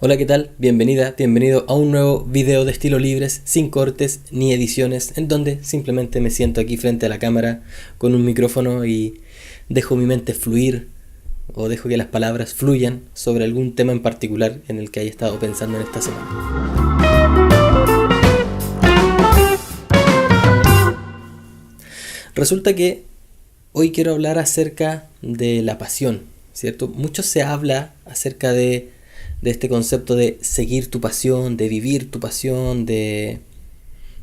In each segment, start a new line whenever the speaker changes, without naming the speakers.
Hola, ¿qué tal? Bienvenida, bienvenido a un nuevo video de estilo libres, sin cortes ni ediciones, en donde simplemente me siento aquí frente a la cámara con un micrófono y dejo mi mente fluir o dejo que las palabras fluyan sobre algún tema en particular en el que haya estado pensando en esta semana. Resulta que hoy quiero hablar acerca de la pasión, ¿cierto? Mucho se habla acerca de este concepto de seguir tu pasión, de vivir tu pasión, de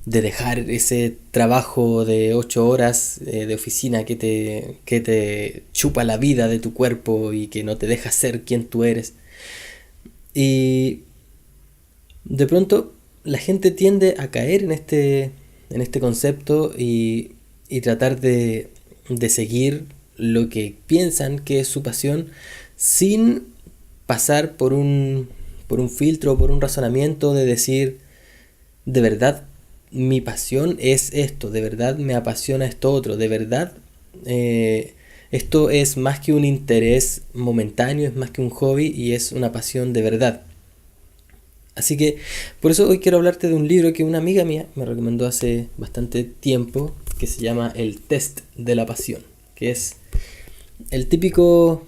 dejar ese trabajo de 8 horas de oficina que te chupa la vida de tu cuerpo y que no te deja ser quien tú eres. Y de pronto la gente tiende a caer en este concepto y tratar de seguir lo que piensan que es su pasión sin pasar por un filtro, por un razonamiento de decir, de verdad mi pasión es esto, de verdad me apasiona esto otro, de verdad esto es más que un interés momentáneo, es más que un hobby y es una pasión de verdad. Así que por eso hoy quiero hablarte de un libro que una amiga mía me recomendó hace bastante tiempo, que se llama El Test de la Pasión, que es el típico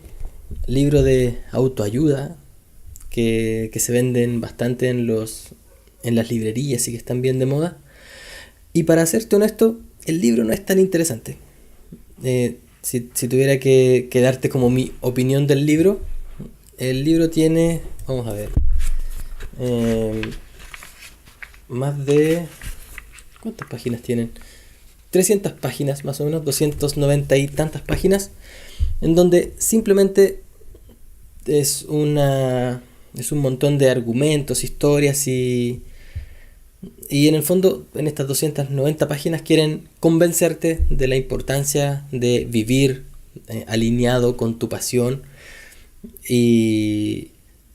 libro de autoayuda que se venden bastante en las librerías y que están bien de moda. Y para serte honesto, el libro no es tan interesante. Si tuviera que darte como mi opinión del libro, el libro tiene, vamos a ver, eh, más de... ¿Cuántas páginas tienen? 300 páginas más o menos, 290 y tantas páginas, en donde simplemente es un montón de argumentos, historias y en el fondo en estas 290 páginas quieren convencerte de la importancia de vivir alineado con tu pasión y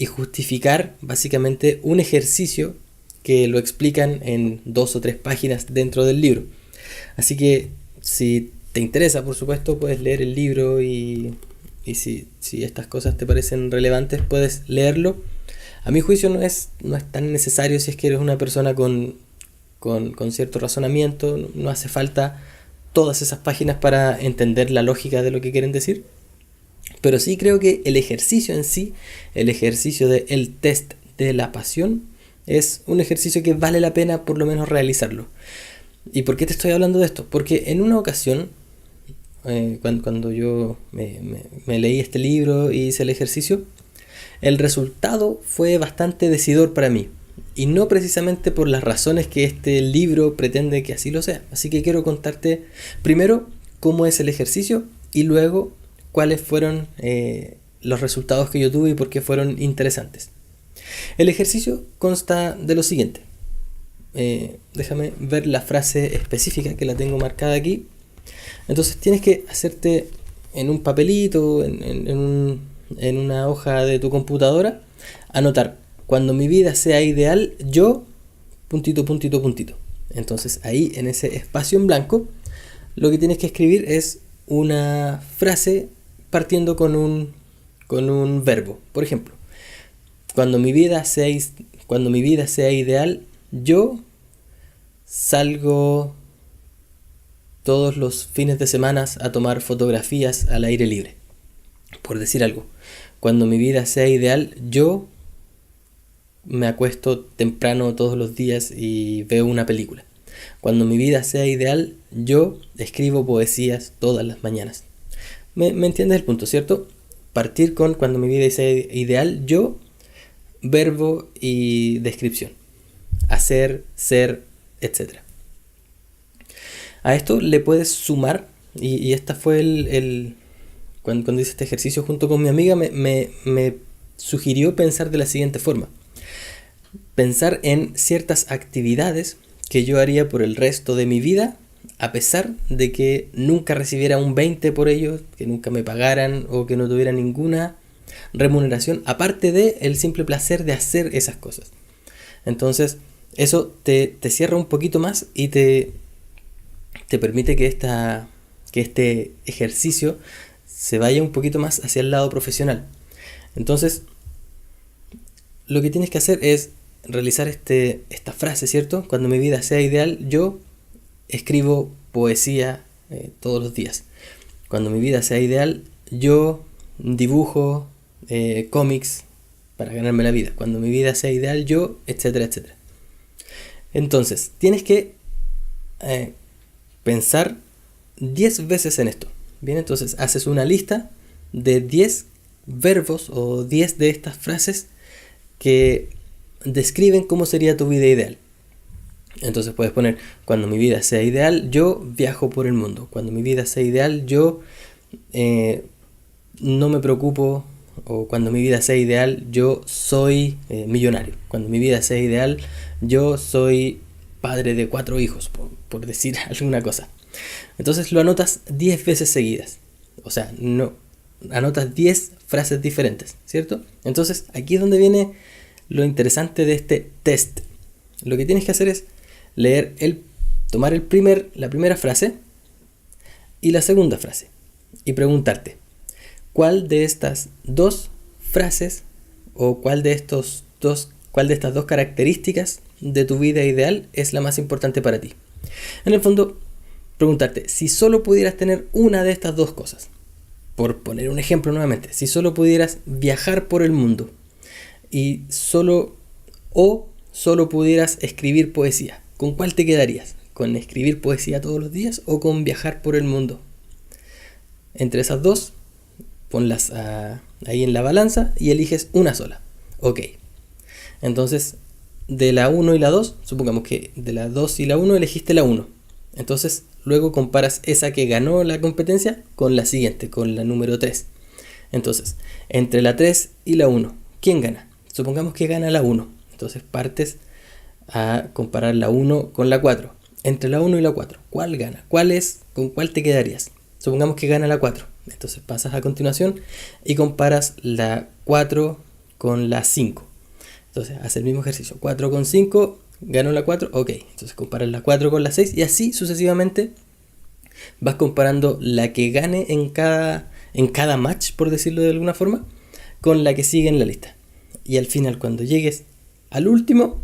justificar básicamente un ejercicio que lo explican en 2 o 3 páginas dentro del libro. Así que si te interesa, por supuesto, puedes leer el libro y si estas cosas te parecen relevantes, puedes leerlo. A mi juicio no es tan necesario si es que eres una persona con cierto razonamiento. No hace falta todas esas páginas para entender la lógica de lo que quieren decir. Pero sí creo que el ejercicio en sí, el ejercicio del test de la pasión, es un ejercicio que vale la pena por lo menos realizarlo. ¿Y por qué te estoy hablando de esto? Porque en una ocasión, cuando yo me leí este libro y hice el ejercicio, el resultado fue bastante decidor para mí. Y no precisamente por las razones que este libro pretende que así lo sea. Así que quiero contarte primero cómo es el ejercicio y luego cuáles fueron los resultados que yo tuve y por qué fueron interesantes. El ejercicio consta de lo siguiente. Déjame ver la frase específica que la tengo marcada aquí. Entonces tienes que hacerte en un papelito, en una hoja de tu computadora, anotar: cuando mi vida sea ideal, yo puntito, puntito, puntito. Entonces ahí en ese espacio en blanco lo que tienes que escribir es una frase partiendo con un verbo. Por ejemplo, cuando mi vida sea ideal, yo salgo todos los fines de semana a tomar fotografías al aire libre. Por decir algo. Cuando mi vida sea ideal, yo me acuesto temprano todos los días y veo una película. Cuando mi vida sea ideal, yo escribo poesías todas las mañanas. ¿Me entiendes el punto, cierto? Partir con cuando mi vida sea ideal, yo, verbo y descripción. Hacer, ser, etc. A esto le puedes sumar, y esta fue cuando hice este ejercicio junto con mi amiga, me sugirió pensar de la siguiente forma. Pensar en ciertas actividades que yo haría por el resto de mi vida, a pesar de que nunca recibiera un 20 por ello, que nunca me pagaran o que no tuviera ninguna remuneración, aparte de el simple placer de hacer esas cosas. Entonces, eso te cierra un poquito más y te permite que este ejercicio se vaya un poquito más hacia el lado profesional. Entonces, lo que tienes que hacer es realizar esta frase, ¿cierto? Cuando mi vida sea ideal, yo escribo poesía todos los días. Cuando mi vida sea ideal, yo dibujo cómics para ganarme la vida. Cuando mi vida sea ideal, yo, etcétera, etcétera. Entonces, tienes que pensar 10 veces en esto. Bien, entonces haces una lista de 10 verbos o 10 de estas frases que describen cómo sería tu vida ideal. Entonces puedes poner: cuando mi vida sea ideal, yo viajo por el mundo. Cuando mi vida sea ideal, yo no me preocupo. O cuando mi vida sea ideal, yo soy millonario. Cuando mi vida sea ideal, yo soy padre de 4 hijos, por decir alguna cosa. Entonces lo anotas 10 veces seguidas. O sea, no anotas 10 frases diferentes, ¿cierto? Entonces aquí es donde viene lo interesante de este test. Lo que tienes que hacer es tomar la primera frase y la segunda frase y preguntarte: ¿cuál de estas dos frases o cuál de estas dos características de tu vida ideal es la más importante para ti? En el fondo, preguntarte: si solo pudieras tener una de estas dos cosas, por poner un ejemplo nuevamente, si solo pudieras viajar por el mundo y solo pudieras escribir poesía, ¿con cuál te quedarías? ¿Con escribir poesía todos los días o con viajar por el mundo? Entre esas dos, ponlas ahí en la balanza y eliges una sola. Ok. Entonces, de la 1 y la 2, supongamos que de la 2 y la 1 elegiste la 1. Entonces, luego comparas esa que ganó la competencia con la siguiente, con la número 3. Entonces, entre la 3 y la 1, ¿quién gana? Supongamos que gana la 1. Entonces, partes a comparar la 1 con la 4. Entre la 1 y la 4, ¿cuál gana? ¿Con cuál te quedarías? Supongamos que gana la 4. Entonces pasas a continuación y comparas la 4 con la 5. Entonces haces el mismo ejercicio. 4 con 5, ganó la 4, ok. Entonces comparas la 4 con la 6 y así sucesivamente vas comparando la que gane en cada match, por decirlo de alguna forma, con la que sigue en la lista. Y al final, cuando llegues al último,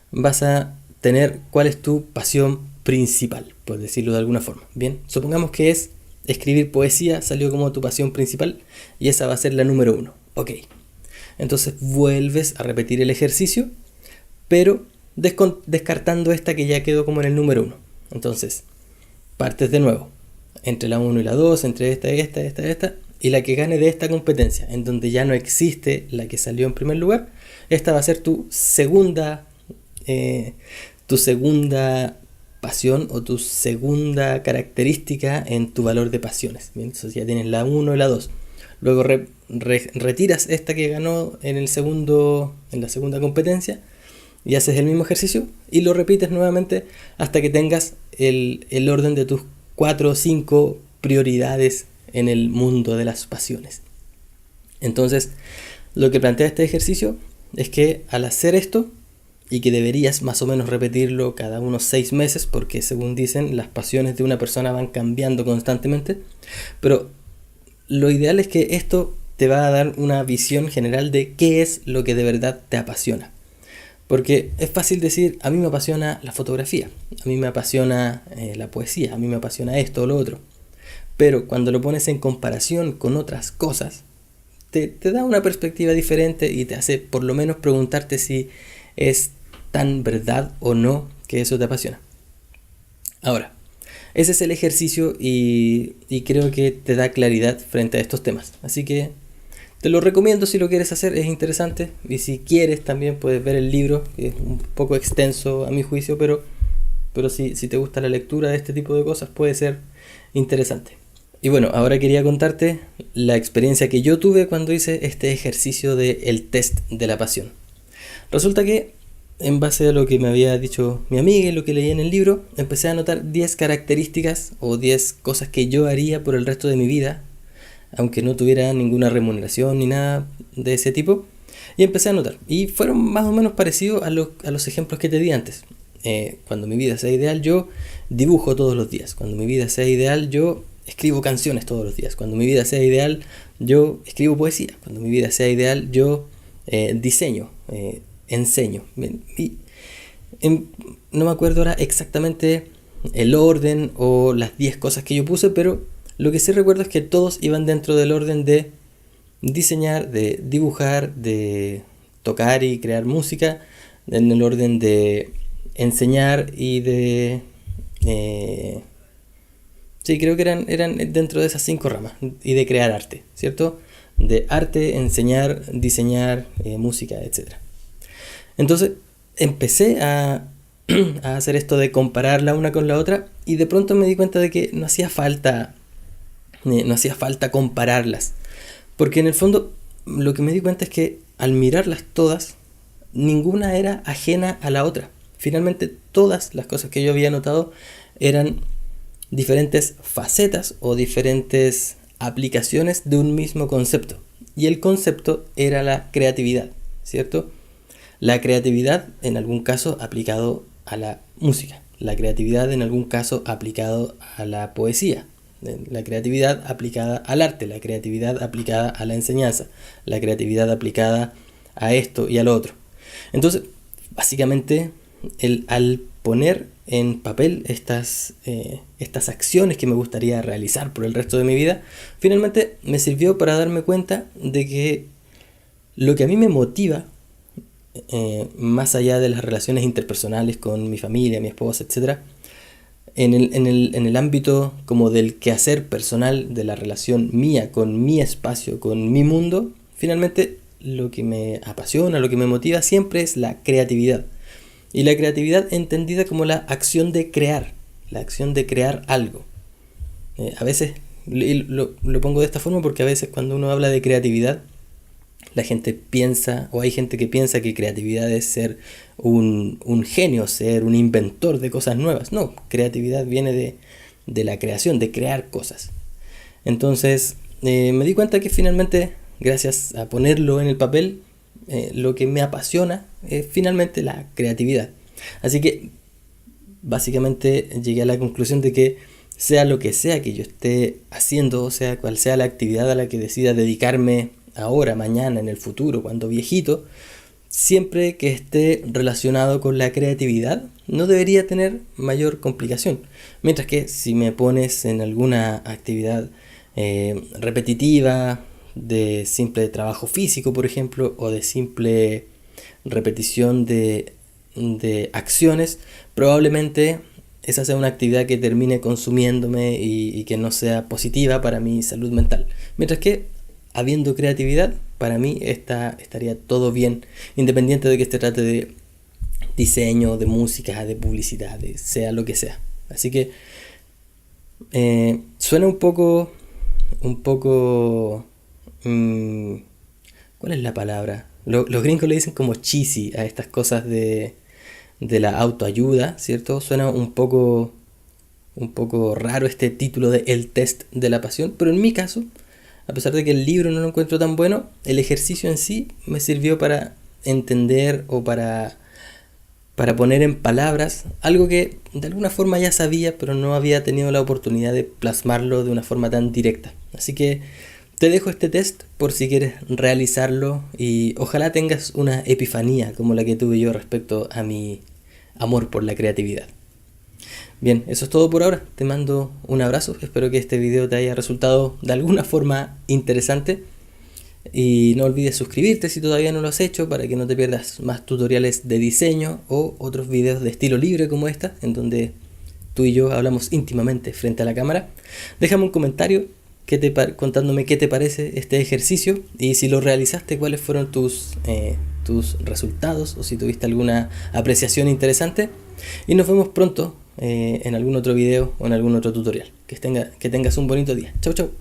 vas a tener cuál es tu pasión principal, por decirlo de alguna forma. Bien, supongamos que es escribir poesía, salió como tu pasión principal y esa va a ser la número 1. Ok, entonces vuelves a repetir el ejercicio, pero descartando esta que ya quedó como en el número 1. Entonces partes de nuevo entre la 1 y la 2, entre esta y la que gane de esta competencia, en donde ya no existe la que salió en primer lugar. Esta va a ser tu segunda pasión o tu segunda característica en tu valor de pasiones. Bien, entonces ya tienes la 1 y la 2. Luego retiras esta que ganó en la segunda competencia y haces el mismo ejercicio y lo repites nuevamente hasta que tengas el orden de tus 4 o 5 prioridades en el mundo de las pasiones. Entonces, lo que plantea este ejercicio es que al hacer esto, y que deberías más o menos repetirlo cada unos 6 meses, porque según dicen, las pasiones de una persona van cambiando constantemente, pero lo ideal es que esto te va a dar una visión general de qué es lo que de verdad te apasiona. Porque es fácil decir: a mí me apasiona la fotografía, a mí me apasiona la poesía, a mí me apasiona esto o lo otro. Pero cuando lo pones en comparación con otras cosas, te da una perspectiva diferente y te hace por lo menos preguntarte si es tan verdad o no que eso te apasiona. Ahora, ese es el ejercicio y creo que te da claridad frente a estos temas. Así que te lo recomiendo si lo quieres hacer, es interesante. Y si quieres también puedes ver el libro, que es un poco extenso a mi juicio, pero si te gusta la lectura de este tipo de cosas puede ser interesante. Y bueno, ahora quería contarte la experiencia que yo tuve cuando hice este ejercicio del test de la pasión. Resulta que, en base a lo que me había dicho mi amiga y lo que leí en el libro, empecé a anotar 10 características o 10 cosas que yo haría por el resto de mi vida, aunque no tuviera ninguna remuneración ni nada de ese tipo, y empecé a anotar. Y fueron más o menos parecidos a los ejemplos que te di antes. Cuando mi vida sea ideal, yo dibujo todos los días. Cuando mi vida sea ideal, yo escribo canciones todos los días. Cuando mi vida sea ideal, yo escribo poesía. Cuando mi vida sea ideal, yo diseño, enseño. Y, no me acuerdo ahora exactamente el orden o las 10 cosas que yo puse, pero lo que sí recuerdo es que todos iban dentro del orden de diseñar, de dibujar, de tocar y crear música, en el orden de enseñar y de... sí, creo que eran dentro de esas 5 ramas, y de crear arte, ¿cierto? De arte, enseñar, diseñar, música, etc. Entonces empecé a hacer esto de comparar la una con la otra, y de pronto me di cuenta de que no hacía falta compararlas, porque en el fondo lo que me di cuenta es que al mirarlas todas, ninguna era ajena a la otra. Finalmente todas las cosas que yo había notado eran diferentes facetas o diferentes aplicaciones de un mismo concepto, y el concepto era la creatividad, ¿cierto? La creatividad en algún caso aplicado a la música, la creatividad en algún caso aplicado a la poesía, la creatividad aplicada al arte, la creatividad aplicada a la enseñanza, la creatividad aplicada a esto y a lo otro. Entonces, básicamente, al poner en papel estas acciones que me gustaría realizar por el resto de mi vida, finalmente me sirvió para darme cuenta de que lo que a mí me motiva, más allá de las relaciones interpersonales con mi familia, mi esposa, etc., en el ámbito como del quehacer personal, de la relación mía con mi espacio, con mi mundo, finalmente lo que me apasiona, lo que me motiva siempre es la creatividad. Y la creatividad entendida como la acción de crear algo. A veces lo pongo de esta forma porque a veces cuando uno habla de creatividad, la gente piensa, o hay gente que piensa que creatividad es ser un genio, ser un inventor de cosas nuevas. No, creatividad viene de la creación, de crear cosas. Entonces me di cuenta que finalmente, gracias a ponerlo en el papel, lo que me apasiona es finalmente la creatividad. Así que básicamente llegué a la conclusión de que sea lo que sea que yo esté haciendo, o sea cual sea la actividad a la que decida dedicarme ahora, mañana, en el futuro, cuando viejito, siempre que esté relacionado con la creatividad, no debería tener mayor complicación. Mientras que si me pones en alguna actividad repetitiva, de simple trabajo físico, por ejemplo, o de simple repetición de acciones, probablemente esa sea una actividad que termine consumiéndome y que no sea positiva para mi salud mental. Mientras que, habiendo creatividad, para mí estaría todo bien, independiente de que se trate de diseño, de música, de publicidad, de sea lo que sea. Así que suena un poco ¿cuál es la palabra? Los gringos le dicen como cheesy a estas cosas de la autoayuda, ¿cierto? Suena un poco raro este título de El test de la pasión, pero en mi caso, a pesar de que el libro no lo encuentro tan bueno, el ejercicio en sí me sirvió para entender o para poner en palabras algo que de alguna forma ya sabía, pero no había tenido la oportunidad de plasmarlo de una forma tan directa. Así que te dejo este test por si quieres realizarlo y ojalá tengas una epifanía como la que tuve yo respecto a mi amor por la creatividad. Bien, eso es todo por ahora. Te mando un abrazo. Espero que este video te haya resultado de alguna forma interesante. Y no olvides suscribirte si todavía no lo has hecho para que no te pierdas más tutoriales de diseño o otros videos de estilo libre como esta, en donde tú y yo hablamos íntimamente frente a la cámara. Déjame un comentario contándome qué te parece este ejercicio y si lo realizaste, cuáles fueron tus resultados o si tuviste alguna apreciación interesante. Y nos vemos pronto en algún otro video o en algún otro tutorial. Que tengas un bonito día. Chau, chau.